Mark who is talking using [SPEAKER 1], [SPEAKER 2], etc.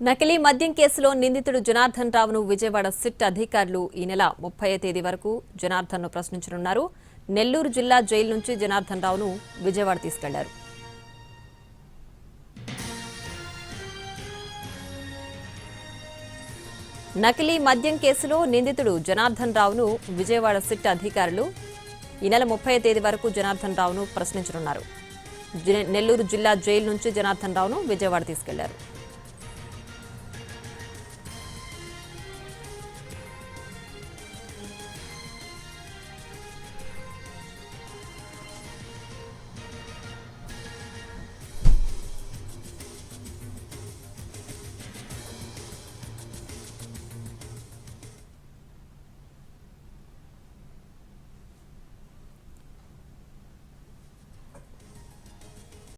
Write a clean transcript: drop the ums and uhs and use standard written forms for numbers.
[SPEAKER 1] నకిలీ మద్యం కేసులో నిందితుడు జనార్దన్ రావును విజయవాడ సిట్ అధికారులు ఈ నెల 30వ తేదీ వరకు జనార్దన్ను ప్రశ్నించనున్నారు. నెల్లూరు జిల్లా జైలు నుంచి జనార్దన్ రావును విజయవాడ తీసుకెళ్లారు. నకిలీ మద్యం కేసులో నిందితుడు జనార్దన్ రావును విజయవాడ సిట్ అధికారులు ఈ నెల 30వ తేదీ వరకు జనార్దన్ రావును ప్రశ్నించనున్నారు. నెల్లూరు జిల్లా జైలు నుంచి జనార్దన్ రావును విజయవాడ తీసుకెళ్లారు.